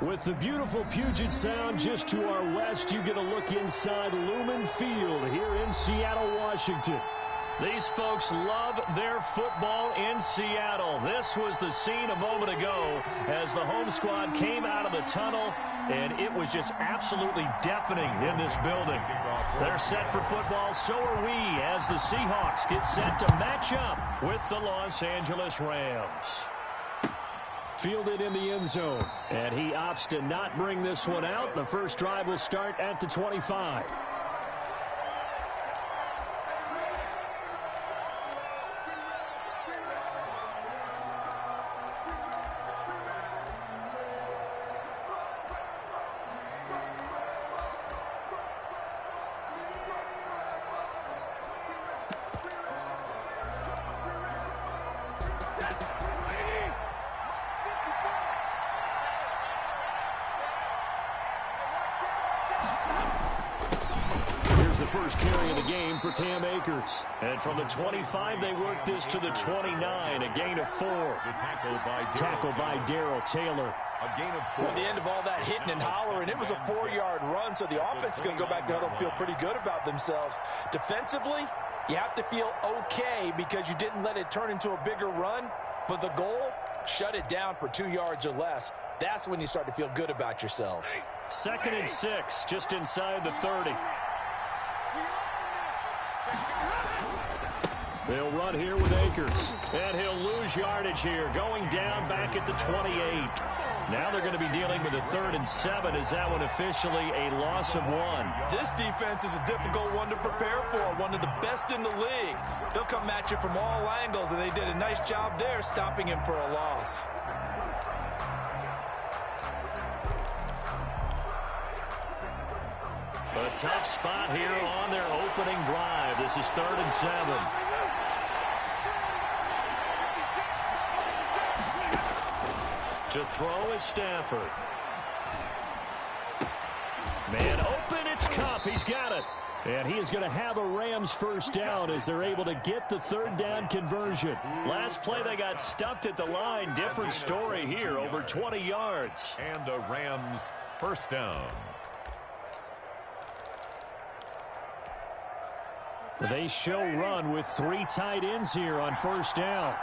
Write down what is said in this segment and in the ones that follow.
With the beautiful Puget Sound just to our west, you get a look inside Lumen Field here in Seattle, Washington. These folks love their football in Seattle. This was the scene a moment ago as the home squad came out of the tunnel, and it was just absolutely deafening in this building. They're set for football, so are we, as the Seahawks get set to match up with the Los Angeles Rams. Fielded in the end zone, and he opts to not bring this one out. The first drive will start at the 25. First carry of the game for Cam Akers. And from the 25, they work this to the 29, a gain of 4. Tackle by Darrell Taylor. At the end of all that hitting and hollering, it was a 4-yard run, so the offense is going to go back to huddle and feel pretty good about themselves. Defensively, you have to feel okay because you didn't let it turn into a bigger run, but the goal, shut it down for 2 yards or less. That's when you start to feel good about yourselves. 2nd and 6, just inside the 30. They'll run here with Akers, and he'll lose yardage here, going down back at the 28. Now they're going to be dealing with a 3rd and 7. Is that one officially a loss of 1? This defense is a difficult one to prepare for, one of the best in the league. They'll come at you from all angles, and they did a nice job there stopping him for a loss. A tough spot here on their opening drive. This is 3rd and 7. To throw is Stafford. Man open, it's Kupp. He's got it. And he is going to have a Rams first down as they're able to get the 3rd down conversion. Last play they got stuffed at the line. Different story here, over 20 yards. And a Rams first down. They show run with 3 tight ends here on first down.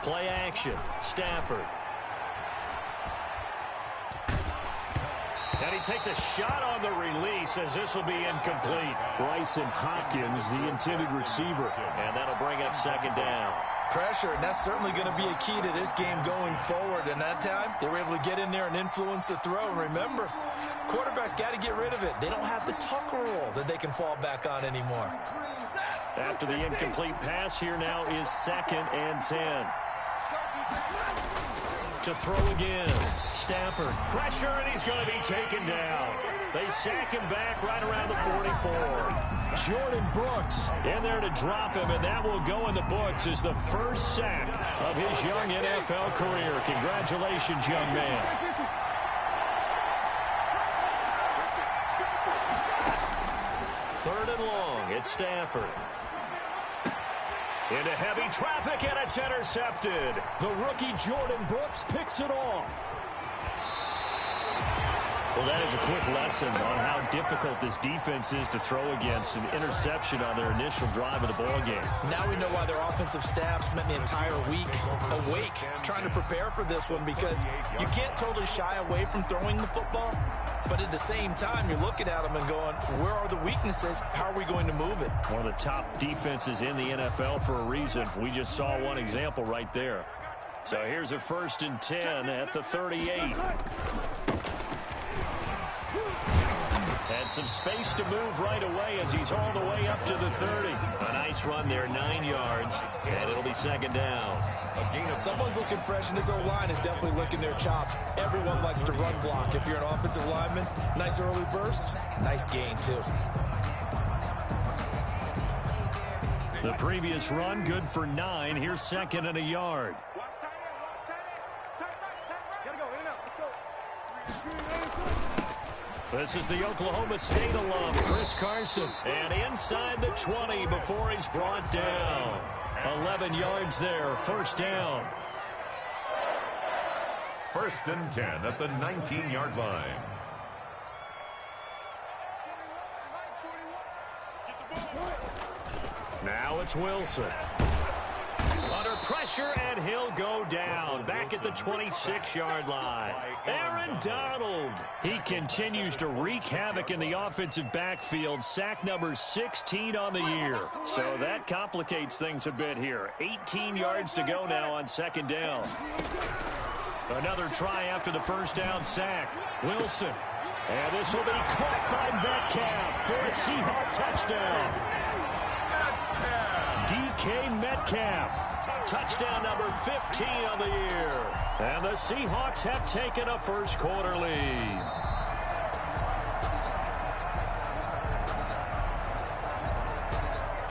Play action. Stafford. And he takes a shot on the release as this will be incomplete. Bryson Hopkins, the intended receiver. And that'll bring up 2nd down. Pressure, and that's certainly going to be a key to this game going forward. And that time, they were able to get in there and influence the throw. And remember, quarterbacks got to get rid of it. They don't have the Tucker rule that they can fall back on anymore. After the incomplete pass, here now is 2nd and 10. To throw again. Stafford. Pressure, and he's going to be taken down. They sack him back right around the 44. Jordan Brooks in there to drop him, and that will go in the books as the first sack of his young NFL career. Congratulations, young man. Third and long, it's Stafford. Into heavy traffic, and it's intercepted. The rookie Jordan Brooks picks it off. Well, that is a quick lesson on how difficult this defense is to throw against. An interception on their initial drive of the ballgame. Now we know why their offensive staff spent the entire week awake trying to prepare for this one, because you can't totally shy away from throwing the football. But at the same time, you're looking at them and going, where are the weaknesses? How are we going to move it? One of the top defenses in the NFL for a reason. We just saw one example right there. So here's a 1st and 10 at the 38. And some space to move right away as he's all the way up to the 30. A nice run there, 9 yards, and it'll be 2nd down. Someone's looking fresh, and this O-line is definitely licking their chops. Everyone likes to run block. If you're an offensive lineman, nice early burst, nice gain too. The previous run, good for 9. Here's 2nd and a yard. This is the Oklahoma State alum, Chris Carson. And inside the 20 before he's brought down. 11 yards there, first down. 1st and 10 at the 19-yard line. Now it's Wilson. Under pressure, and he'll go down. Back at the 26-yard line. Aaron Donald. He continues to wreak havoc in the offensive backfield. Sack number 16 on the year. So that complicates things a bit here. 18 yards to go now on 2nd down. Another try after the first down sack. Wilson. And this will be caught by Metcalf for a Seahawk touchdown. DK Metcalf. Touchdown number 15 on the year. And the Seahawks have taken a first quarter lead.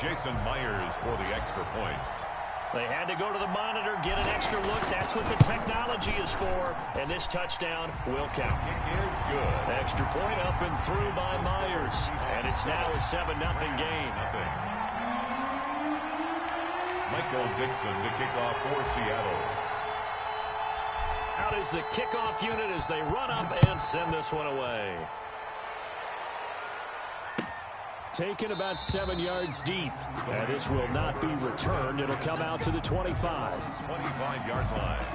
Jason Myers for the extra point. They had to go to the monitor, get an extra look. That's what the technology is for. And this touchdown will count. It is good. Extra point up and through by Myers. And it's now a 7-0 game. Michael Dixon to kick off for Seattle. Out is the kickoff unit as they run up and send this one away. Taken about 7 yards deep. And this will not be returned. It'll come out to the 25. 25-yard line.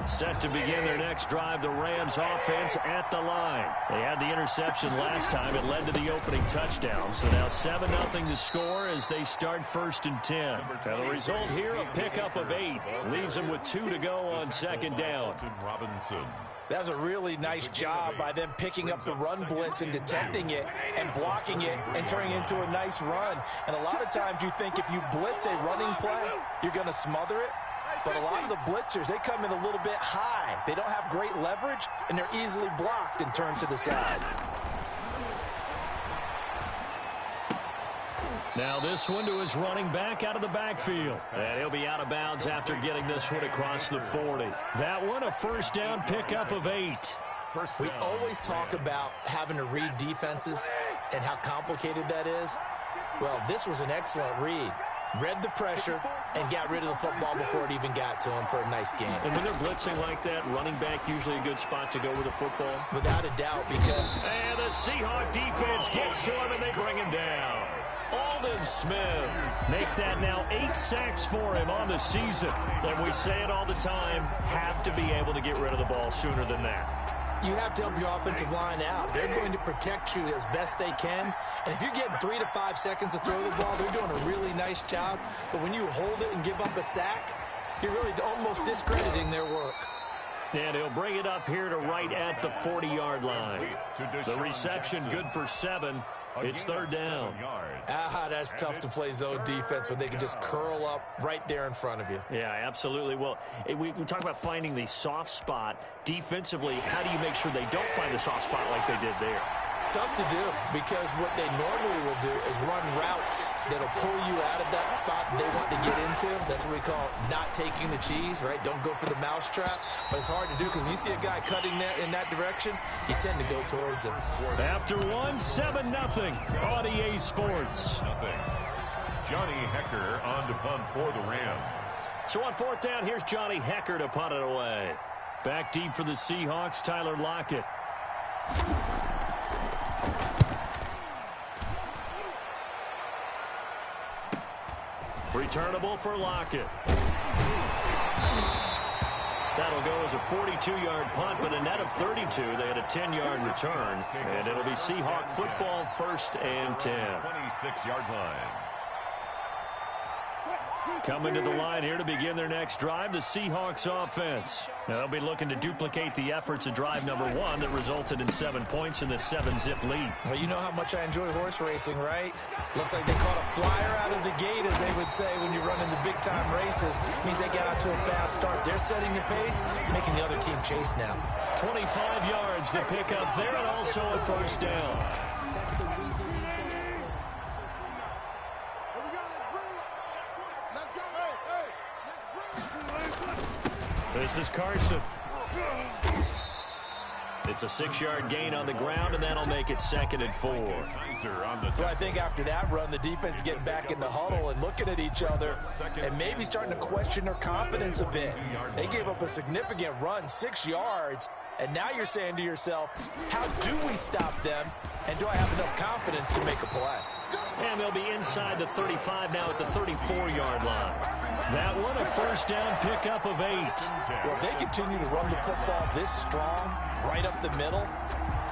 Set to begin their next drive, the Rams offense at the line. They had the interception last time. It led to the opening touchdown. So now 7-0 to score as they start 1st and 10. Now the result here, a pickup of 8. Leaves them with 2 to go on 2nd down. Robinson. That was a really nice job by them picking up the run blitz and detecting it and blocking it and turning it into a nice run. And a lot of times you think if you blitz a running play, you're going to smother it. But a lot of the blitzers, they come in a little bit high. They don't have great leverage, and they're easily blocked and turned to the side. Now this one to his running back out of the backfield. And he'll be out of bounds after getting this one across the 40. That one a first down pickup of 8. We always talk about having to read defenses and how complicated that is. Well, this was an excellent read. Read the pressure and got rid of the football before it even got to him for a nice game. And when they're blitzing like that, running back usually a good spot to go with the football. Without a doubt, because... And the Seahawk defense gets to him and they bring him down. Aldon Smith. Make that now 8 sacks for him on the season. And we say it all the time, have to be able to get rid of the ball sooner than that. You have to help your offensive line out. They're going to protect you as best they can. And if you're getting 3 to 5 seconds to throw the ball, they're doing a really nice job. But when you hold it and give up a sack, you're really almost discrediting their work. And he'll bring it up here to right at the 40-yard line. The reception good for 7. It's 3rd down. That's tough to play zone defense when they can just curl up right there in front of you. Yeah, absolutely. Well, we talk about finding the soft spot. Defensively, how do you make sure they don't find the soft spot like they did there? Tough to do, because what they normally will do is run routes that'll pull you out of that spot they want to get into. That's what we call not taking the cheese, right? Don't go for the mousetrap. But it's hard to do because when you see a guy cutting that in that direction, you tend to go towards him. After 7-0 on EA Sports. Johnny Hecker on to punt for the Rams. So on 4th down, here's Johnny Hecker to punt it away. Back deep for the Seahawks, Tyler Lockett. Returnable for Lockett. That'll go as a 42-yard punt, but a net of 32. They had a 10-yard return, and it'll be Seahawk football 1st and 10. 26-yard line. Coming to the line here to begin their next drive, the Seahawks offense. Now they'll be looking to duplicate the efforts of drive number 1 that resulted in 7 points in the 7-zip lead. Well, you know how much I enjoy horse racing, right? Looks like they caught a flyer out of the gate, as they would say when you're running the big-time races. Means they get out to a fast start. They're setting the pace, making the other team chase now. 25 yards to pick up there, and also a first down. This is Carson. It's a 6-yard gain on the ground, and that'll make it 2nd and 4. So I think after that run, the defense is getting back in the huddle and looking at each other and maybe starting to question their confidence a bit. They gave up a significant run, 6 yards, and now you're saying to yourself, how do we stop them, and do I have enough confidence to make a play? And they'll be inside the 35 now at the 34-yard line. That one, a first down pickup of 8. Well, if they continue to run the football this strong, right up the middle,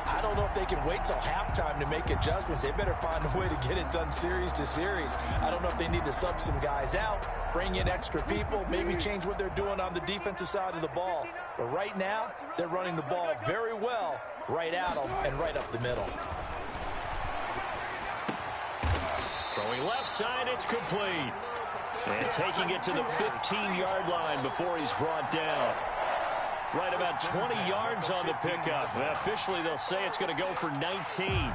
I don't know if they can wait till halftime to make adjustments. They better find a way to get it done series to series. I don't know if they need to sub some guys out, bring in extra people, maybe change what they're doing on the defensive side of the ball. But right now, they're running the ball very well right at them and right up the middle. Throwing left side, it's complete. And taking it to the 15-yard line before he's brought down. Right about 20 yards on the pickup. Officially, they'll say it's going to go for 19.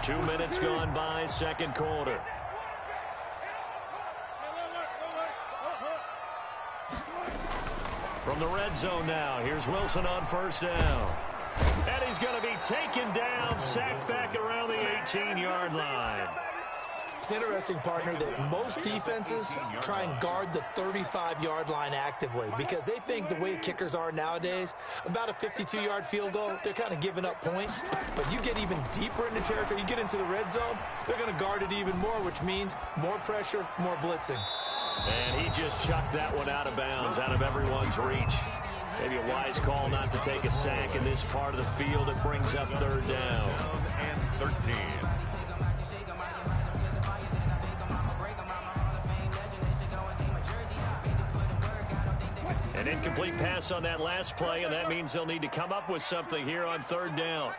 2 minutes gone by, second quarter. From the red zone now, here's Wilson on first down. And he's going to be taken down, sacked back around the 18-yard line. It's interesting, partner, that most defenses try and guard the 35-yard line actively because they think the way kickers are nowadays, about a 52-yard field goal, they're kind of giving up points. But you get even deeper into territory, you get into the red zone, they're going to guard it even more, which means more pressure, more blitzing. And he just chucked that one out of bounds, out of everyone's reach. Maybe a wise call not to take a sack in this part of the field. It brings up third down. And 13. An incomplete pass on that last play, and that means they'll need to come up with something here on third down.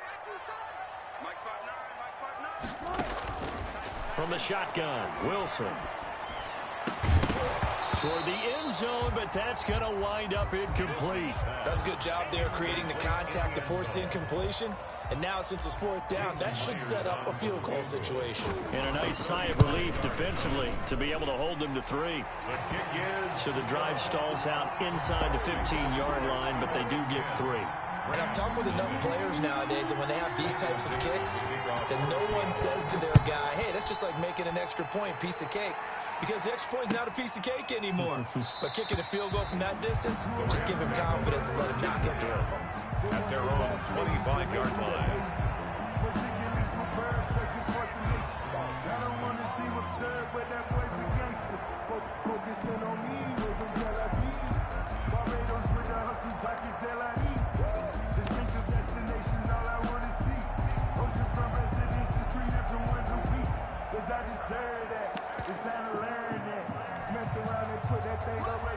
From the shotgun, Wilson. Toward the end zone, but that's going to wind up incomplete. That's a good job there creating the contact to force the incompletion. And now, since it's fourth down, that should set up a field goal situation. And a nice sigh of relief defensively to be able to hold them to 3. So the drive stalls out inside the 15-yard line, but they do get 3. And I've talked with enough players nowadays, and when they have these types of kicks, then no one says to their guy, hey, that's just like making an extra point, piece of cake. Because the extra point is not a piece of cake anymore. But kicking a field goal from that distance, just give him confidence and let him knock it through. At their own 25-yard line.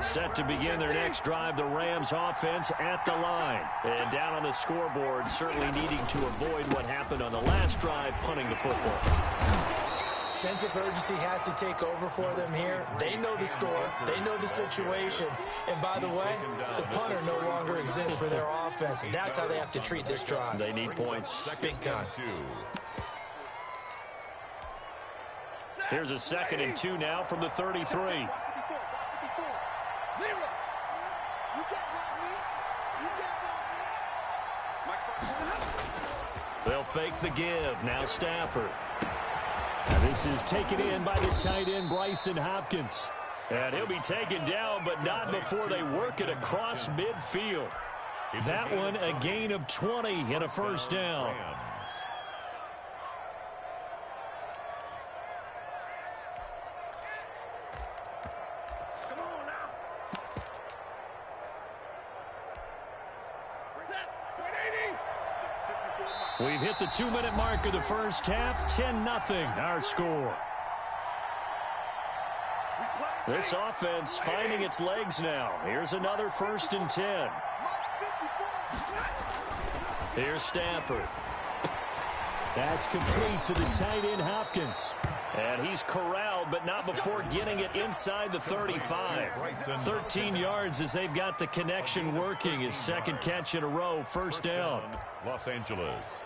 Set to begin their next drive, the Rams offense at the line. And down on the scoreboard, certainly needing to avoid what happened on the last drive, punting the football. Sense of urgency has to take over for them here. They know the score. They know the situation. And by the way, the punter no longer exists for their offense. And that's how they have to treat this drive. They need points. Big time. Here's a 2nd and 2 now from the 33. They'll fake the give. Now Stafford. And this is taken in by the tight end, Bryson Hopkins. And he'll be taken down, but not before they work it across midfield. That one, a gain of 20 and a first down. We've hit the 2-minute mark of the first half. 10-0 our score. This offense finding its legs now. Here's another 1st and 10. Here's Stafford. That's complete to the tight end, Hopkins. And he's corralled, but not before getting it inside the 35. 13 yards as they've got the connection working. His second catch in a row, first down. Los Angeles.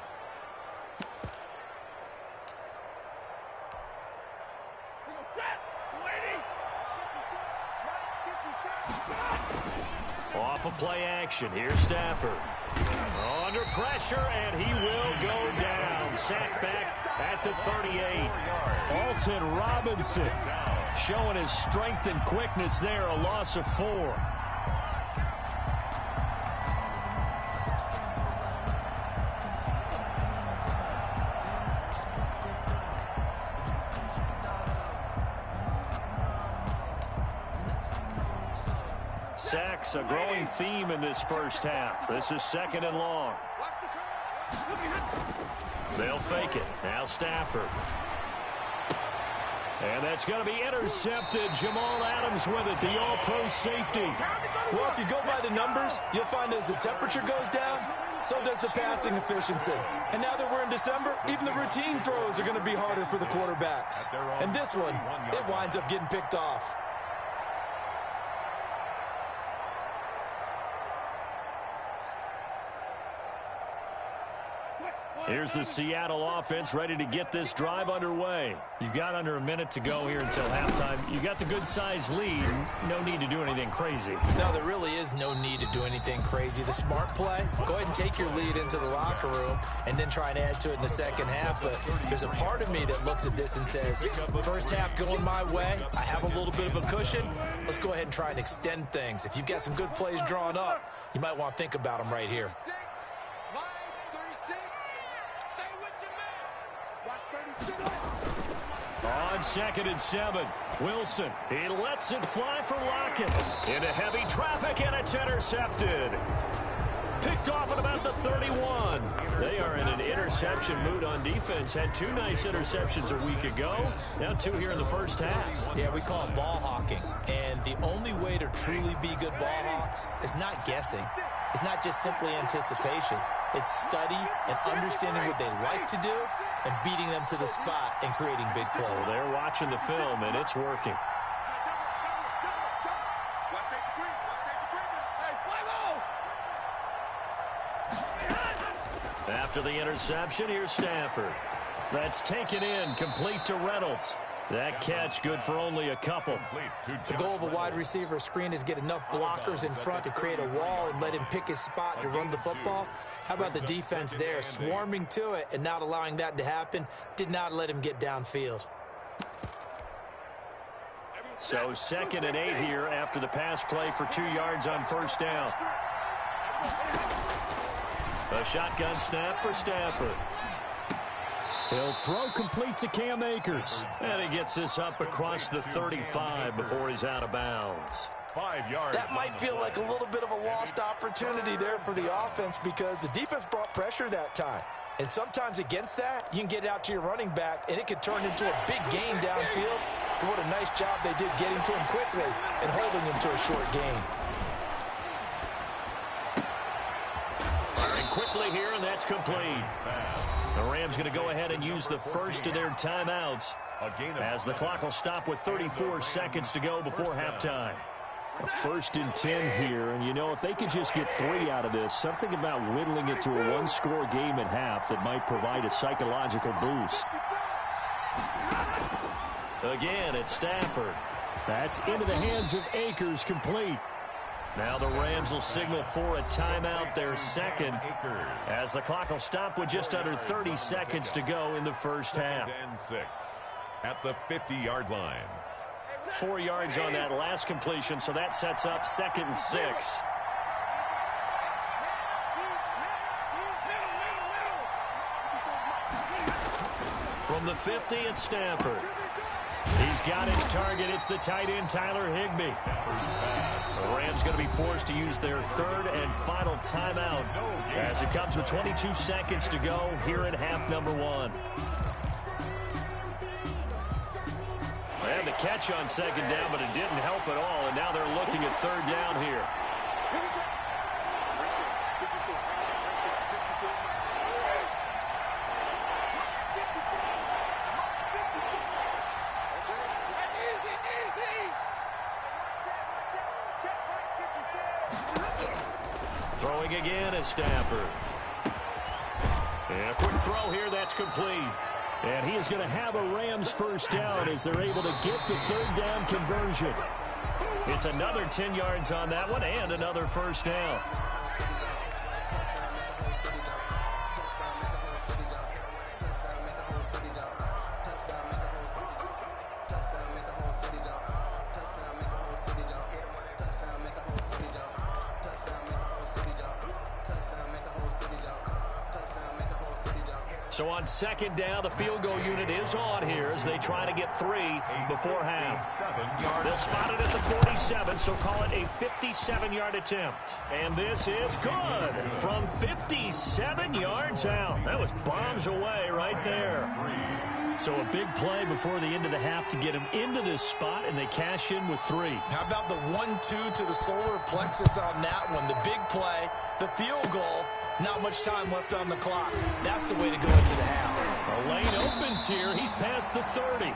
Off a play action. Here's Stafford. Under pressure, and he will go down. Sacked back at the 38. Alton Robinson showing his strength and quickness there. A loss of 4. Sacks, a growing theme in this first half. This is 2nd and long. They'll fake it. Now Stafford. And that's going to be intercepted. Jamal Adams with it, the all-pro safety. Well, if you go by the numbers, you'll find as the temperature goes down, so does the passing efficiency. And now that we're in December, even the routine throws are going to be harder for the quarterbacks. And this one, it winds up getting picked off. Here's the Seattle offense ready to get this drive underway. You've got under a minute to go here until halftime. You've got the good-sized lead. No need to do anything crazy. No, there really is no need to do anything crazy. The smart play, go ahead and take your lead into the locker room and then try and add to it in the second half. But there's a part of me that looks at this and says, first half going my way, I have a little bit of a cushion. Let's go ahead and try and extend things. If you've got some good plays drawn up, you might want to think about them right here. On 2nd and 7, Wilson. He lets it fly for Lockett. Into heavy traffic, and it's intercepted. Picked off at about the 31. They are in an interception mood on defense. Had 2 nice interceptions a week ago. Now 2 here in the first half. Yeah, we call it ball hawking. And the only way to truly be good ball hawks is not guessing. It's not just simply anticipation. It's study and understanding what they like to do and beating them to the spot and creating big plays. Well, they're watching the film, and it's working. After the interception, here's Stafford. That's taken in, complete to Reynolds. That catch good for only a couple. The goal of a wide receiver screen is get enough blockers in front to create a wall and let him pick his spot to run the football. How about the defense there, swarming to it and not allowing that to happen? Did not let him get downfield. So 2nd and 8 here after the pass play for 2 yards on first down. A shotgun snap for Stafford. He'll throw complete to Cam Akers. And he gets this up across the 35 before he's out of bounds. 5 yards. That might feel like a little bit of a lost opportunity there for the offense because the defense brought pressure that time. And sometimes against that, you can get out to your running back, and it could turn into a big gain downfield. And what a nice job they did getting to him quickly and holding him to a short gain. Firing quickly here, and that's complete. The Rams going to go ahead and use the first of their timeouts as the clock will stop with 34 seconds to go before halftime. A 1st and 10 here, and you know, if they could just get 3 out of this, something about whittling it to a 1-score game at half that might provide a psychological boost. Again, it's Stafford. That's into the hands of Akers, complete. Now the Rams will signal for a timeout, their second, as the clock will stop with just under 30 seconds to go in the first half. 6 at the 50-yard line. 4 yards on that last completion, so that sets up 2nd and 6. From the 50, it's Stafford. He's got his target. It's the tight end, Tyler Higbee. The Rams going to be forced to use their 3rd and final timeout as it comes with 22 seconds to go here in half number 1. They had the catch on 2nd down, but it didn't help at all, and now they're looking at 3rd down here. Throwing again is Stafford. And a quick throw here, that's complete. And he is going to have a Rams first down as they're able to get the 3rd down conversion. It's another 10 yards on that one and another first down. So on second down, the field goal unit is on here as they try to get 3 before half. They'll spot it at the 47, so call it a 57-yard attempt. And this is good from 57 yards out. That was bombs away right there. So a big play before the end of the half to get him into this spot, and they cash in with 3. How about the 1-2 to the solar plexus on that one? The big play, the field goal. Not much time left on the clock. That's the way to go into the half. The lane opens here. He's past the 30.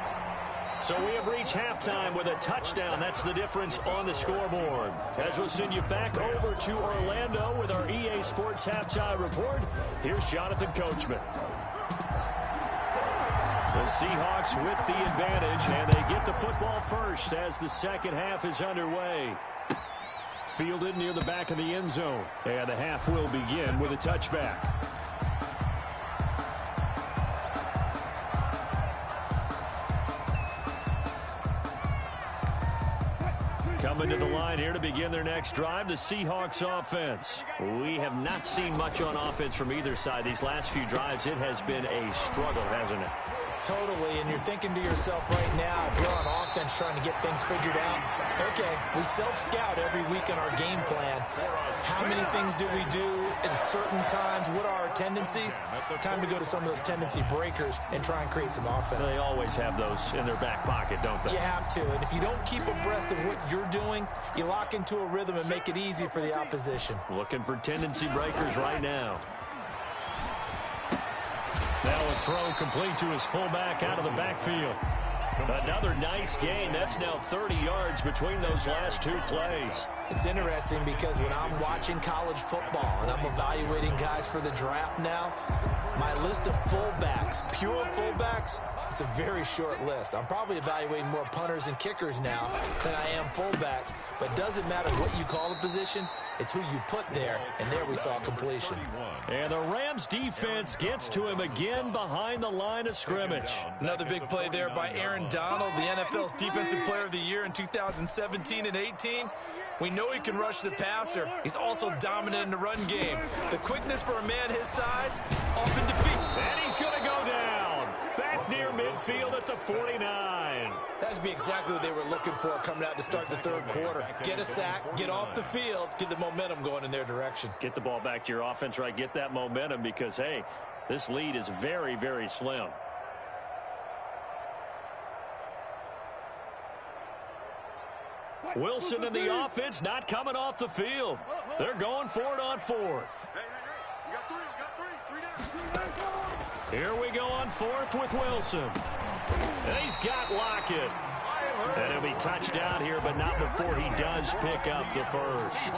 So we have reached halftime with a touchdown. That's the difference on the scoreboard. As we'll send you back over to Orlando with our EA Sports Halftime Report, here's Jonathan Coachman. The Seahawks with the advantage, and they get the football first as the second half is underway. Fielded near the back of the end zone. And the half will begin with a touchback. Coming to the line here to begin their next drive, the Seahawks offense. We have not seen much on offense from either side. These last few drives, it has been a struggle, hasn't it? Totally, and you're thinking to yourself right now, if you're on offense trying to get things figured out, okay, we self-scout every week in our game plan. How many things do we do at certain times? What are our tendencies? Time to go to some of those tendency breakers and try and create some offense. They always have those in their back pocket, don't they? You have to, and if you don't keep abreast of what you're doing, you lock into a rhythm and make it easy for the opposition. Looking for tendency breakers right now. Now a throw complete to his fullback out of the backfield. Another nice gain. That's now 30 yards between those last 2 plays. It's interesting because when I'm watching college football and I'm evaluating guys for the draft now, my list of fullbacks, pure fullbacks, it's a very short list. I'm probably evaluating more punters and kickers now than I am fullbacks, but it doesn't matter what you call the position, it's who you put there, and there we saw completion. And the Rams defense gets to him again behind the line of scrimmage. Another big play there by Aaron Donald, the NFL's Defensive Player of the Year in 2017 and 18. We know he can rush the passer. He's also dominant in the run game. The quickness for a man his size, often defeat. And he's going to go down. Back near midfield at the 49. That'd be exactly what they were looking for coming out to start the third quarter. Get a sack, get off the field, get the momentum going in their direction. Get the ball back to your offense, right? Get that momentum because, hey, this lead is very, very slim. Wilson and the offense not coming off the field. They're going for it on 4th. Here we go on 4th with Wilson. And he's got Lockett. And he'll be touchdown here, but not before he does pick up the first.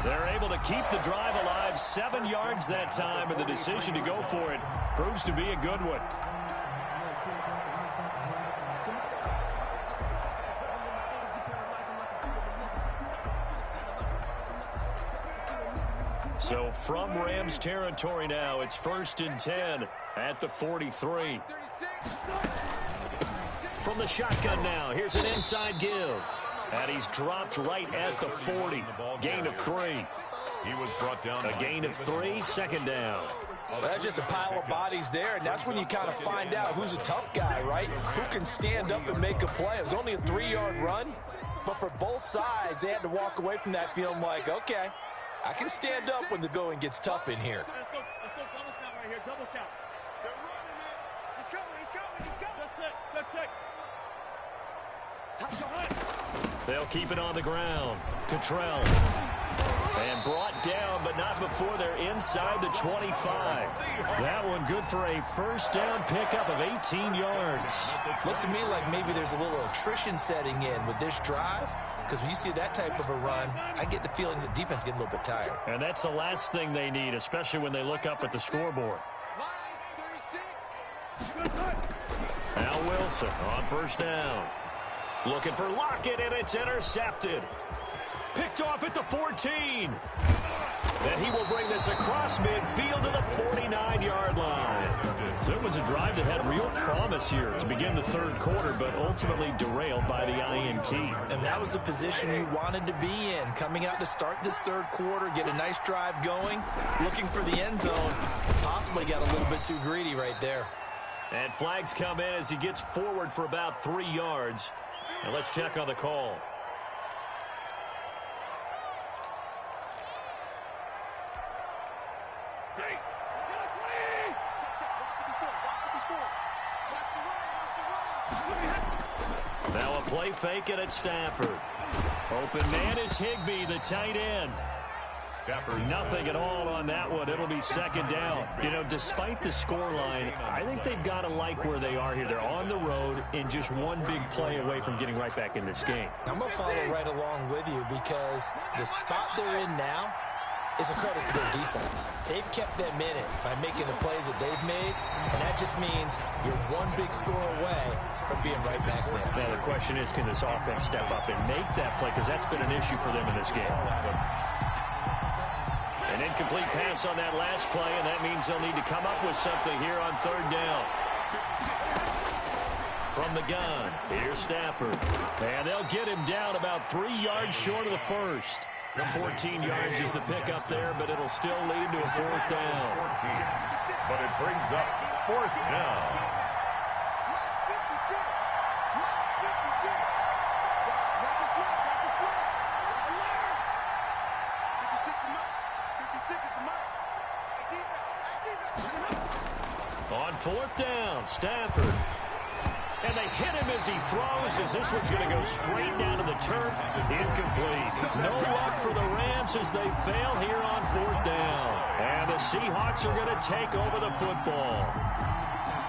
They're able to keep the drive alive, 7 yards that time, and the decision to go for it proves to be a good one. So from Rams territory now, it's 1st and 10 at the 43. From the shotgun now, here's an inside give. And he's dropped right at the 40. Gain of 3. He was brought down. A gain of 3, second down. Well, that's just a pile of bodies there, and that's when you kind of find out who's a tough guy, right? Who can stand up and make a play. It was only a 3-yard run, but for both sides, they had to walk away from that feeling like, okay, I can stand up when the going gets tough in here. Let's go double count right here, double count. They're running it. He's coming. Touch your hunt. They'll keep it on the ground. Cottrell. And brought down, but not before they're inside the 25. That one good for a first down pickup of 18 yards. Looks to me like maybe there's a little attrition setting in with this drive. Because when you see that type of a run, I get the feeling the defense getting a little bit tired. And that's the last thing they need, especially when they look up at the scoreboard. Now Wilson on first down. Looking for Lockett, and it's intercepted. Picked off at the 14. And he will bring this across midfield to the 49-yard line. So it was a drive that had real promise here to begin the third quarter, but ultimately derailed by the INT. And that was the position you wanted to be in, coming out to start this third quarter, get a nice drive going, looking for the end zone. Possibly got a little bit too greedy right there. And flags come in as he gets forward for about 3 yards. And let's check on the call. Now a play fake it at Stafford. Open man is Higbee, the tight end. Nothing at all on that one. It'll be second down. You know, despite the scoreline, I think they've got to like where they are here. They're on the road and just one big play away from getting right back in this game. I'm going to follow right along with you because the spot they're in now is a credit to their defense. They've kept them in it by making the plays that they've made, and that just means you're one big score away from being right back there. Now, the question is, can this offense step up and make that play? Because that's been an issue for them in this game. An incomplete pass on that last play, and that means they'll need to come up with something here on third down. From the gun, here's Stafford. And they'll get him down about 3 yards short of the first. The 14 yards is the pickup there, but it'll still lead to a fourth down. 14, but it brings up fourth down. On fourth down, Stafford. And they hit him as he throws, as this one's going to go straight down to the turf. Incomplete. No luck for the Rams as they fail here on fourth down. And the Seahawks are going to take over the football.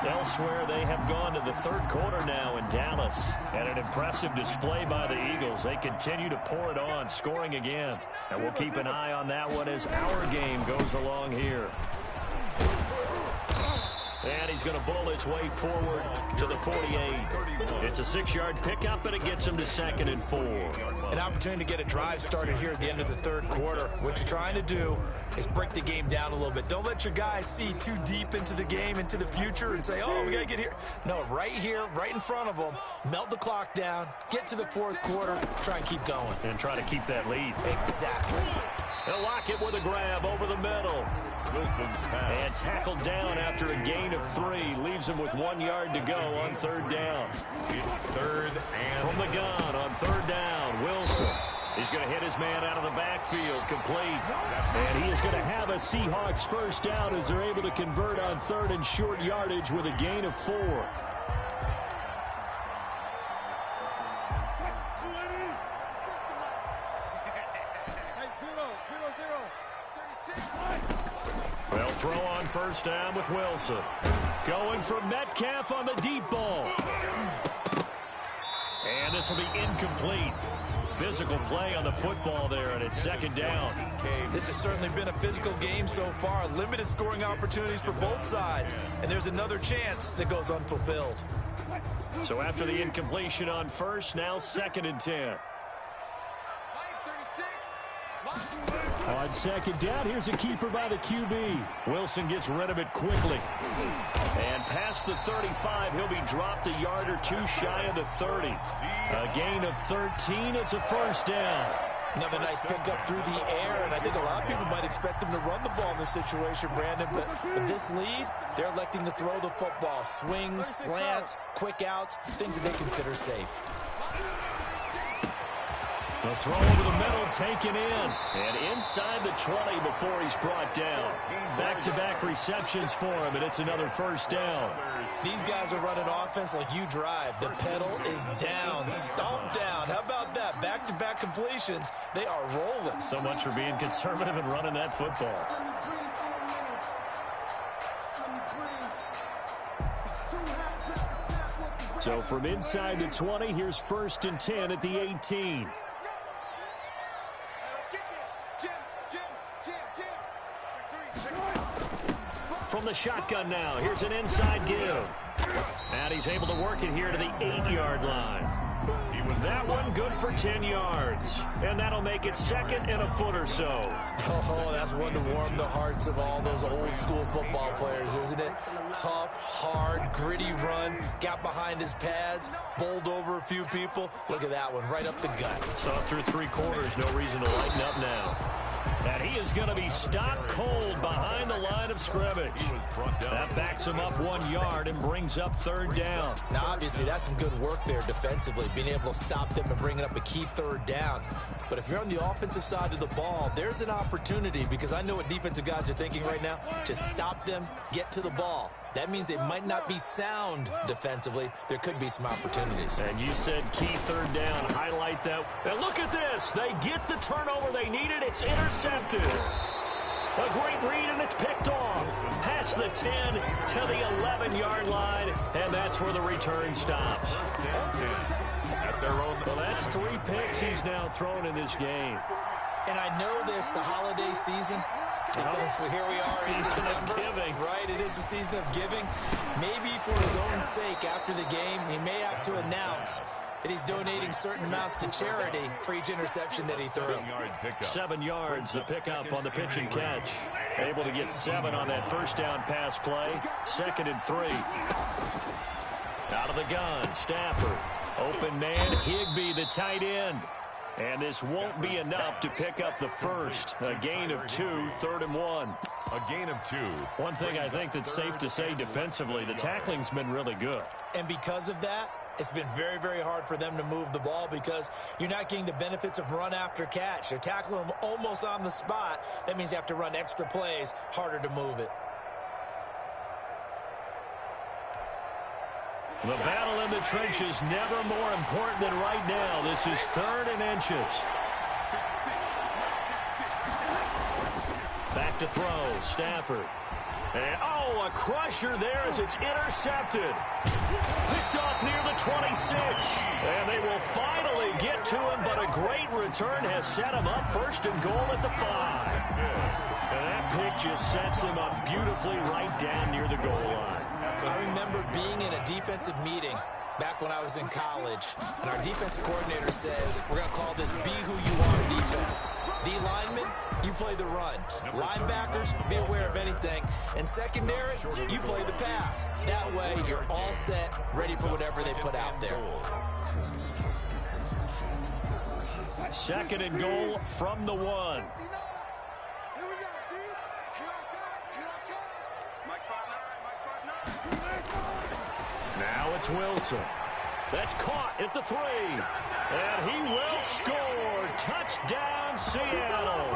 Elsewhere, they have gone to the third quarter now in Dallas. And an impressive display by the Eagles. They continue to pour it on, scoring again. And we'll keep an eye on that one as our game goes along here. And he's going to bull his way forward to the 48. It's a 6-yard pickup, and it gets him to 2nd and 4. An opportunity to get a drive started here at the end of the third quarter. What you're trying to do is break the game down a little bit. Don't let your guys see too deep into the game, into the future, and say, oh, we got to get here. No, right here, right in front of them, melt the clock down, get to the fourth quarter, try and keep going. And try to keep that lead. Exactly. They'll lock it with a grab over the middle. Wilson's pass. And tackled down after a gain of 3. Leaves him with 1 yard to go on third down. It's third and From the gun on third down, Wilson. He's going to hit his man out of the backfield, complete. And he is going to have a Seahawks first down as they're able to convert on third and short yardage with a gain of 4. They'll throw on first down with Wilson. Going for Metcalf on the deep ball. And this will be incomplete. Physical play on the football there, and it's second down. This has certainly been a physical game so far. Limited scoring opportunities for both sides. And there's another chance that goes unfulfilled. So after the incompletion on first, now 2nd and 10. On second down, here's a keeper by the QB. Wilson gets rid of it quickly. And past the 35, he'll be dropped a yard or 2 shy of the 30. A gain of 13, it's a first down. Another nice pickup through the air, and I think a lot of people might expect them to run the ball in this situation, Brandon, but with this lead, they're electing to throw the football. Swings, slants, quick outs, things that they consider safe. The throw over the middle taken in. And inside the 20 before he's brought down. Back-to-back receptions for him, and it's another first down. These guys are running offense like you drive. The pedal is down, stomped down. How about that? Back-to-back completions. They are rolling. So much for being conservative and running that football. So from inside the 20, here's 1st and 10 at the 18. From the shotgun now, here's an inside give. And he's able to work it here to the 8-yard line. That one good for 10 yards. And that'll make it second and a foot or so. Oh, that's one to warm the hearts of all those old school football players, isn't it? Tough, hard, gritty run. Got behind his pads, bowled over a few people. Look at that one, right up the gut. Saw through 3 quarters, no reason to lighten up now. And he is going to be stopped cold behind the line of scrimmage. That backs him up 1 yard and brings up 3rd down. Now, obviously, that's some good work there defensively, being able to stop them and bringing up a key 3rd down. But if you're on the offensive side of the ball, there's an opportunity, because I know what defensive guys are thinking right now. Just stop them, get to the ball. That means they might not be sound defensively. There could be some opportunities. And you said key 3rd down. Highlight that. And look at this. They get the turnover they needed. It's intercepted. A great read, and it's picked off. Past the 10 to the 11-yard line, and that's where the return stops. At their own. Well, that's 3 picks he's now thrown in this game. And I know this, the holiday season, because here we are in December, giving. Right? It is the season of giving. Maybe for his own sake, after the game, he may have to announce that he's donating certain amounts to charity for each interception that he threw. 7 yards, the pickup on the pitch and catch. Able to get 7 on that first down pass play. 2nd and 3. Out of the gun, Stafford. Open man, Higbee, the tight end. And this won't be enough to pick up the first. A gain of 2, 3rd and 1. A gain of 2. One thing I think that's safe to say defensively, the tackling's been really good. And because of that, it's been very, very hard for them to move the ball, because you're not getting the benefits of run after catch. They're tackling them almost on the spot. That means you have to run extra plays, harder to move it. The battle in the trenches never more important than right now. This is 3rd and inches. Back to throw, Stafford. And, oh, a crusher there as it's intercepted. Picked off near the 26. And they will finally get to him, but a great return has set him up 1st and goal at the 5. And that pick just sets him up beautifully right down near the goal line. I remember being in a defensive meeting back when I was in college, and our defensive coordinator says, we're going to call this be who you are defense. D linemen, you play the run. Linebackers, be aware of anything. And secondary, you play the pass. That way, you're all set, ready for whatever they put out there. 2nd and goal from the 1. Now it's Wilson. That's caught at the 3. And he will score. Touchdown, Seattle.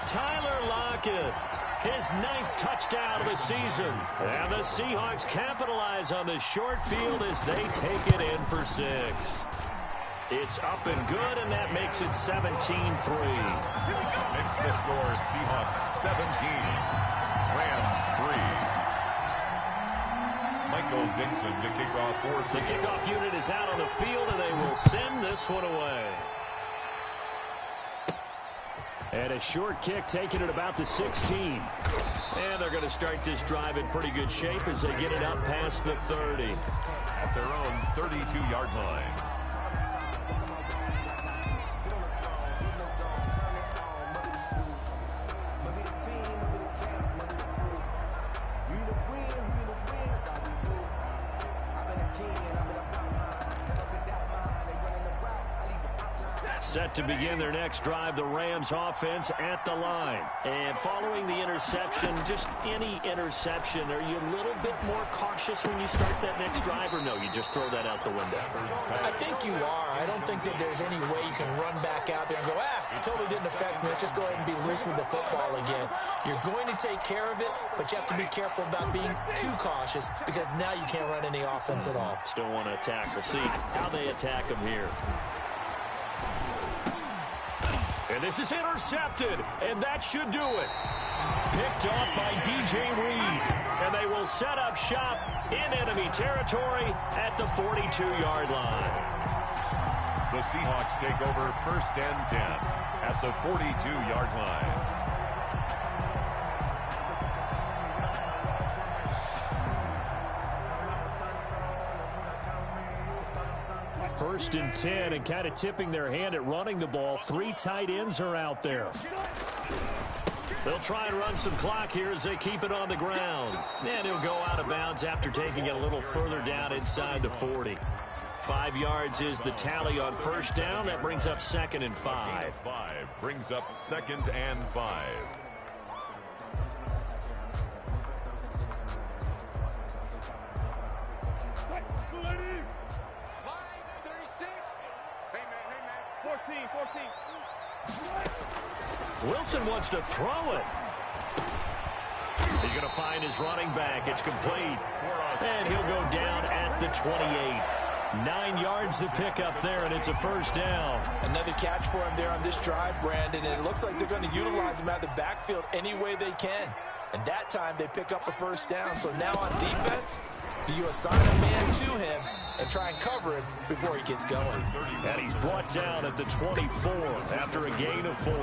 Tyler Lockett, his 9th touchdown of the season. And the Seahawks capitalize on this short field as they take it in for 6. It's up and good, and that makes it 17-3. Makes the score Seahawks 17. Rams 3. Michael Dixon to kick off for The kickoff unit is out on the field, and they will send this one away. And a short kick taken at about the 16. And they're going to start this drive in pretty good shape as they get it up past the 30. At their own 32-yard line. Set to begin their next drive, the Rams offense at the line. And following the interception, just any interception, are you a little bit more cautious when you start that next drive, or no, you just throw that out the window? I think you are. I don't think that there's any way you can run back out there and go, it totally didn't affect me. Let's just go ahead and be loose with the football again. You're going to take care of it, but you have to be careful about being too cautious, because now you can't run any offense at all. Still want to attack. We'll see how they attack them here. And this is intercepted, and that should do it. Picked off by DJ Reed, and they will set up shop in enemy territory at the 42-yard line. The Seahawks take over 1st and 10 at the 42-yard line. 1st and 10, and kind of tipping their hand at running the ball. 3 tight ends are out there. They'll try and run some clock here as they keep it on the ground. And he'll go out of bounds after taking it a little further down inside the 40. 5 yards is the tally on 1st down. That brings up 2nd and 5. 5 brings up 2nd and 5. Hey, man. 14. Wilson wants to throw it. He's going to find his running back. It's complete. And he'll go down at the 28. 9 yards to pick up there, and it's a 1st down. Another catch for him there on this drive, Brandon, and it looks like they're going to utilize him out of the backfield any way they can. And that time they pick up a 1st down. So now on defense, do you assign a man to him and try and cover him before he gets going? And he's brought down at the 24 after a gain of 4.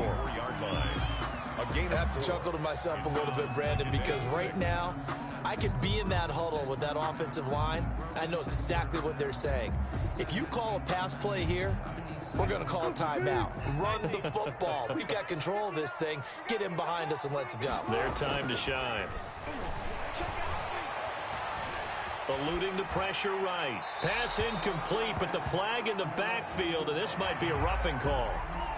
I have to chuckle to myself a little bit, Brandon, because right now I could be in that huddle with that offensive line. I know exactly what they're saying. If you call a pass play here, we're going to call a timeout. Run the football. We've got control of this thing. Get him behind us and let's go. Their time to shine. Eluding the pressure right. Pass incomplete, but the flag in the backfield, and this might be a roughing call.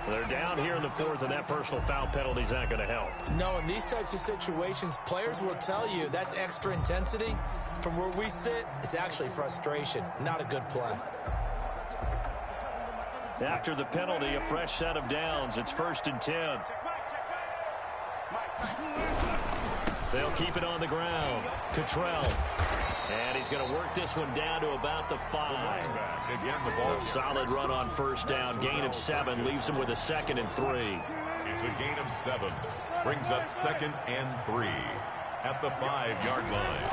They're down here in the 4th, and that personal foul penalty is not going to help. No, in these types of situations, players will tell you that's extra intensity. From where we sit, it's actually frustration, not a good play. After the penalty, a fresh set of downs. It's 1st and 10. They'll keep it on the ground. Cottrell. And he's going to work this one down to about the 5. Again, the ball. A solid run on 1st down. Gain of 7 leaves him with a 2nd and 3. It's a gain of 7. Brings up 2nd and 3 at the 5-yard line.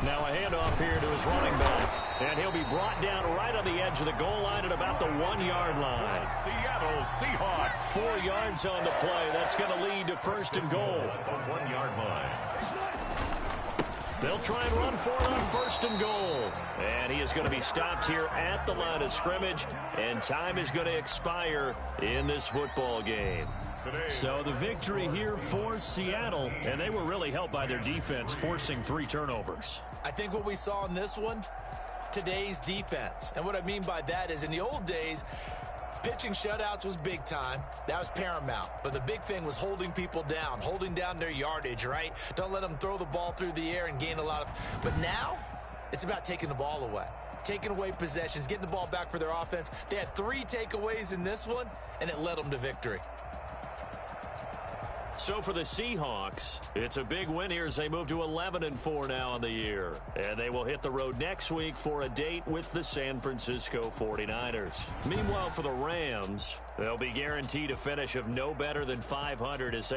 Now a handoff here to his running back. And he'll be brought down right on the edge of the goal line at about the 1-yard line. Seattle Seahawks. 4 yards on the play. That's going to lead to 1st and goal. At the 1-yard line. They'll try and run for it on 1st and goal. And he is going to be stopped here at the line of scrimmage. And time is going to expire in this football game. So the victory here for Seattle. And they were really helped by their defense, forcing 3 turnovers. I think what we saw in this one, today's defense. And what I mean by that is in the old days, pitching shutouts was big time. That was paramount. But the big thing was holding people down, holding down their yardage, right? Don't let them throw the ball through the air and gain a lot of... But now, it's about taking the ball away. Taking away possessions, getting the ball back for their offense. They had 3 takeaways in this one, and it led them to victory. So for the Seahawks, it's a big win here as they move to 11-4 now on the year. And they will hit the road next week for a date with the San Francisco 49ers. Meanwhile, for the Rams, they'll be guaranteed a finish of no better than 500 as they